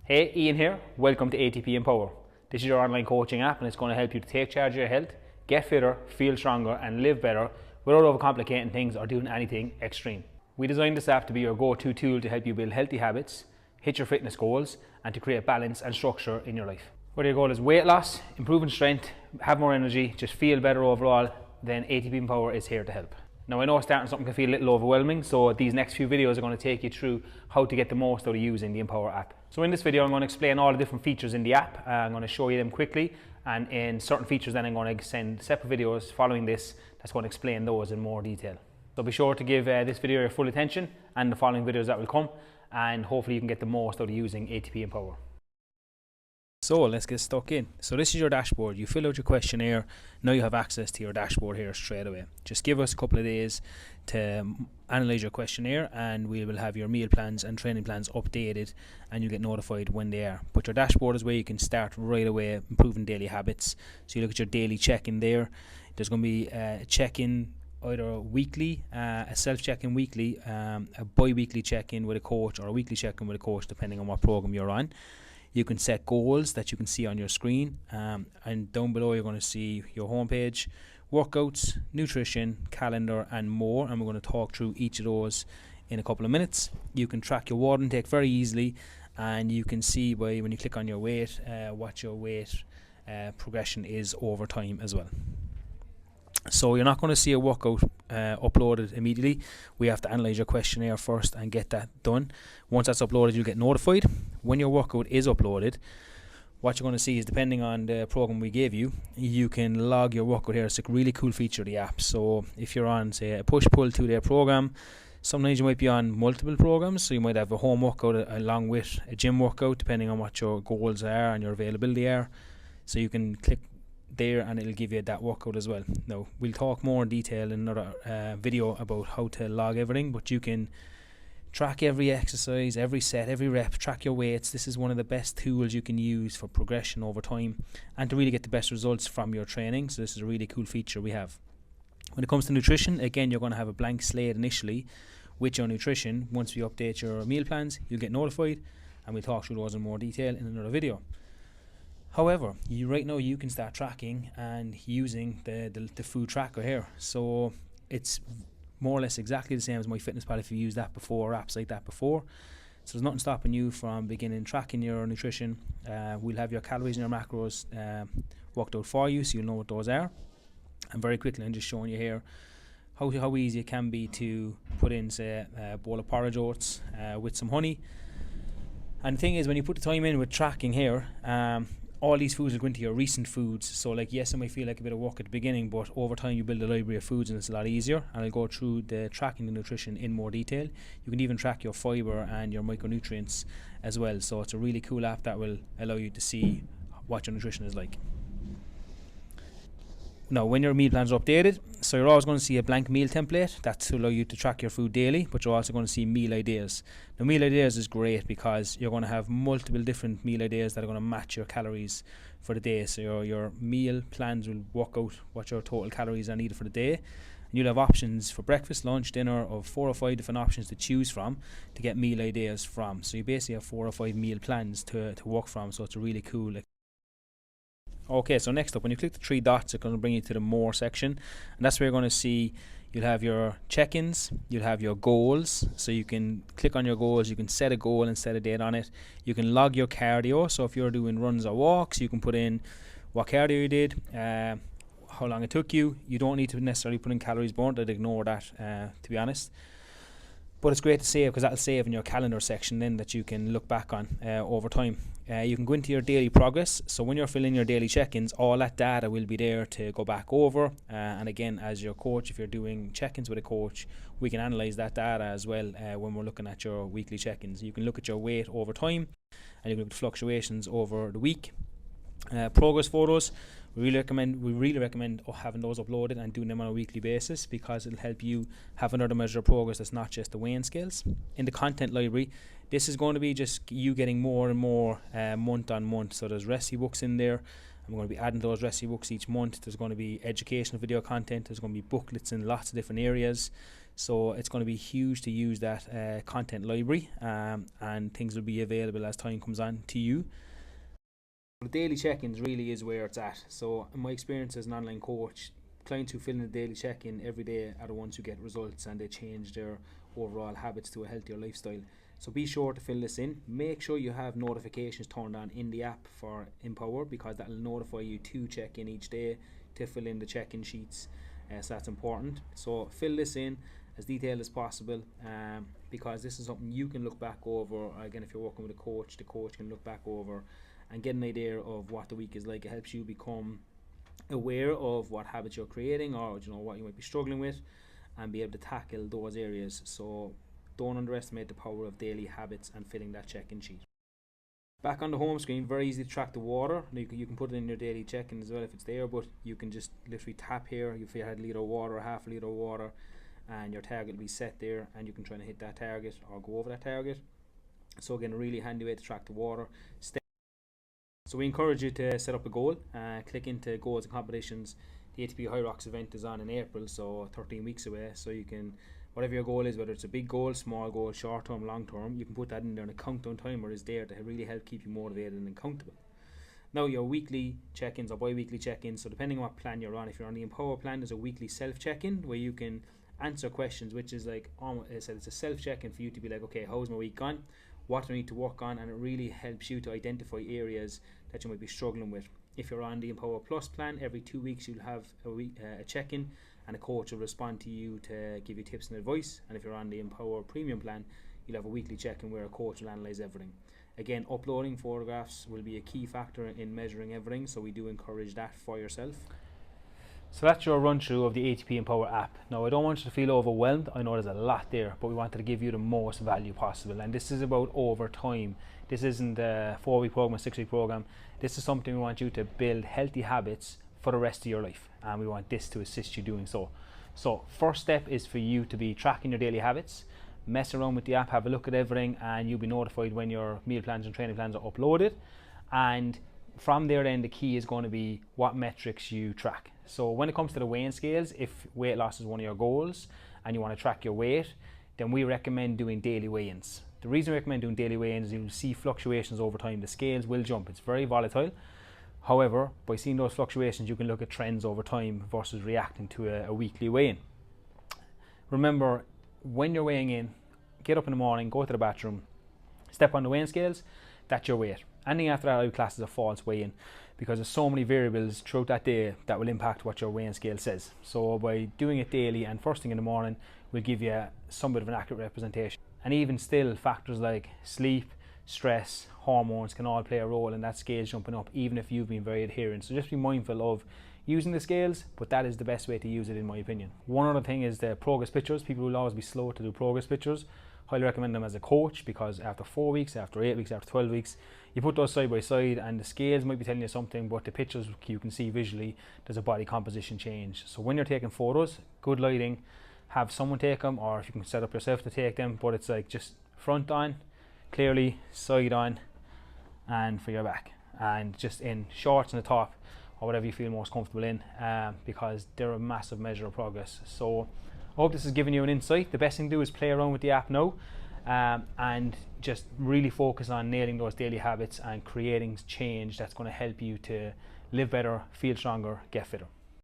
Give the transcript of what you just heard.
Hey, Ian here. Welcome to ATP Empower. This is your online coaching app and it's going to help you to take charge of your health, get fitter, feel stronger and live better without overcomplicating things or doing anything extreme. We designed this app to be your go-to tool to help you build healthy habits, hit your fitness goals and to create balance and structure in your life. Whether your goal is weight loss, improving strength, have more energy, just feel better overall, then ATP Empower is here to help. Now I know starting something can feel a little overwhelming, so these next few videos are going to take you through how to get the most out of using the Empower app. So in this video I'm going to explain all the different features in the app. I'm going to show you them quickly, and in certain features then I'm going to send separate videos following this that's going to explain those in more detail. So be sure to give this video your full attention and the following videos that will come, and hopefully you can get the most out of using ATP Empower. So let's get stuck in. So this is your dashboard. You fill out your questionnaire. Now you have access to your dashboard here straight away. Just give us a couple of days to analyze your questionnaire and we will have your meal plans and training plans updated and you'll get notified when they are. But your dashboard is where you can start right away improving daily habits. So you look at your daily check-in there. There's going to be a check-in either weekly, a self-check-in weekly, a bi-weekly check-in with a coach, or a weekly check-in with a coach depending on what program you're on. You can set goals that you can see on your screen, and down below you're going to see your homepage, workouts, nutrition, calendar and more, and we're going to talk through each of those in a couple of minutes. You can track your water intake very easily, and you can see by when you click on your weight what your weight progression is over time as well. So you're not going to see a workout uploaded immediately. We have to analyze your questionnaire first and get that done. Once that's uploaded, you'll get notified. When your workout is uploaded, what you're going to see is, depending on the program we gave you, you can log your workout here. It's a really cool feature of the app. So if you're on, say, a push-pull 2-day program, sometimes you might be on multiple programs, so you might have a home workout along with a gym workout depending on what your goals are and your availability are. So you can click there and it'll give you that workout as well. Now we'll talk more in detail in another video about how to log everything, but you can track every exercise, every set, every rep, track your weights. This is one of the best tools you can use for progression over time and to really get the best results from your training. So this is a really cool feature we have. When it comes to nutrition, again, you're going to have a blank slate initially with your nutrition. Once we update your meal plans, you'll get notified and we'll talk through those in more detail in another video. However, right now you can start tracking and using the food tracker here. So it's more or less exactly the same as MyFitnessPal if you used that before, or apps like that before. So there's nothing stopping you from beginning tracking your nutrition. We'll have your calories and your macros worked out for you, so you'll know what those are. And very quickly, I'm just showing you here how easy it can be to put in, say, a bowl of porridge oats with some honey. And the thing is, when you put the time in with tracking here, all these foods will go into your recent foods. So like, yes, it might feel like a bit of work at the beginning, but over time you build a library of foods and it's a lot easier. And I'll go through the tracking the nutrition in more detail. You can even track your fiber and your micronutrients as well. So it's a really cool app that will allow you to see what your nutrition is like. Now, when your meal plans are updated, so you're always going to see a blank meal template. That's to allow you to track your food daily, but you're also going to see meal ideas. Now, meal ideas is great because you're going to have multiple different meal ideas that are going to match your calories for the day. So your meal plans will work out what your total calories are needed for the day. And you'll have options for breakfast, lunch, dinner of 4 or 5 different options to choose from to get meal ideas from. So you basically have 4 or 5 meal plans to work from. So it's a really cool. Okay, so next up, when you click the 3 dots, it's going to bring you to the more section, and that's where you're going to see you'll have your check-ins, you'll have your goals. So you can click on your goals, you can set a goal and set a date on it. You can log your cardio, so if you're doing runs or walks, you can put in what cardio you did, how long it took you. You don't need to necessarily put in calories burnt. I'd ignore that, to be honest. But it's great to save because that'll save in your calendar section then that you can look back on over time. You can go into your daily progress. So when you're filling your daily check-ins, all that data will be there to go back over. And again, as your coach, if you're doing check-ins with a coach, we can analyze that data as well when we're looking at your weekly check-ins. You can look at your weight over time and you can look at fluctuations over the week. Progress photos, we really recommend having those uploaded and doing them on a weekly basis because it'll help you have another measure of progress that's not just the weighing scales. In the content library, this is going to be just you getting more and more month on month. So there's recipe books in there. I'm going to be adding those recipe books each month. There's going to be educational video content. There's going to be booklets in lots of different areas. So it's going to be huge to use that content library, and things will be available as time comes on to you. The daily check-ins really is where it's at. So in my experience as an online coach, clients who fill in the daily check-in every day are the ones who get results, and they change their overall habits to a healthier lifestyle. So be sure to fill this in. Make sure you have notifications turned on in the app for Empower, because that will notify you to check in each day, to fill in the check-in sheets. So that's important. So fill this in as detailed as possible, because this is something you can look back over. Again, if you're working with a coach, the coach can look back over and get an idea of what the week is like. It helps you become aware of what habits you're creating, or what you might be struggling with, and be able to tackle those areas. So don't underestimate the power of daily habits and filling that check-in sheet. Back on the home screen, very easy to track the water. You can put it in your daily check-in as well if it's there, but you can just literally tap here. If you had a litre of water or half a litre of water, and your target will be set there, and you can try to hit that target or go over that target. So again, a really handy way to track the water. So we encourage you to set up a goal. Click into goals and competitions. The ATP High Rocks event is on in April, so 13 weeks away. So you can, whatever your goal is, whether it's a big goal, small goal, short term, long term, you can put that in there, and a countdown timer is there to really help keep you motivated and accountable. Now, your weekly check-ins or bi-weekly check-ins, so depending on what plan you're on, if you're on the Empower plan, there's a weekly self-check-in where you can answer questions, which is like, I said, it's a self-check-in for you to be like, okay, how's my week gone? What do I need to work on? And it really helps you to identify areas that you might be struggling with. If you're on the Empower Plus plan, every 2 weeks you'll have a check-in, and a coach will respond to you to give you tips and advice. And if you're on the Empower Premium plan, you'll have a weekly check-in where a coach will analyse everything. Again, uploading photographs will be a key factor in measuring everything, so we do encourage that for yourself. So that's your run through of the ATP Empower app. Now, I don't want you to feel overwhelmed. I know there's a lot there, but we wanted to give you the most value possible. And this is about over time. This isn't a 4-week program, a 6-week program. This is something we want you to build healthy habits for the rest of your life. And we want this to assist you doing so. So first step is for you to be tracking your daily habits. Mess around with the app, have a look at everything, and you'll be notified when your meal plans and training plans are uploaded. And from there then, the key is going to be what metrics you track. So when it comes to the weighing scales, if weight loss is one of your goals and you want to track your weight, then we recommend doing daily weigh-ins. The reason we recommend doing daily weigh-ins is you'll see fluctuations over time. The scales will jump. It's very volatile. However, by seeing those fluctuations, you can look at trends over time versus reacting to a weekly weigh-in. Remember, when you're weighing in, get up in the morning, go to the bathroom, step on the weighing scales, that's your weight. Anything after that I would class as a false weigh-in, because there's so many variables throughout that day that will impact what your weighing scale says. So by doing it daily and first thing in the morning, will give you some bit of an accurate representation. And even still, factors like sleep, stress, hormones can all play a role in that scale jumping up, even if you've been very adherent. So just be mindful of using the scales, but that is the best way to use it in my opinion. One other thing is the progress pictures. People will always be slow to do progress pictures. Highly recommend them as a coach, because after 4 weeks, after 8 weeks, after 12 weeks, you put those side by side and the scales might be telling you something, but the pictures you can see visually there's a body composition change. So when you're taking photos, good lighting, have someone take them, or if you can set up yourself to take them, but it's like just front on, clearly, side on, and for your back, and just in shorts and the top, or whatever you feel most comfortable in, because they're a massive measure of progress. So I hope this has given you an insight. The best thing to do is play around with the app now, and just really focus on nailing those daily habits and creating change that's going to help you to live better, feel stronger, get fitter.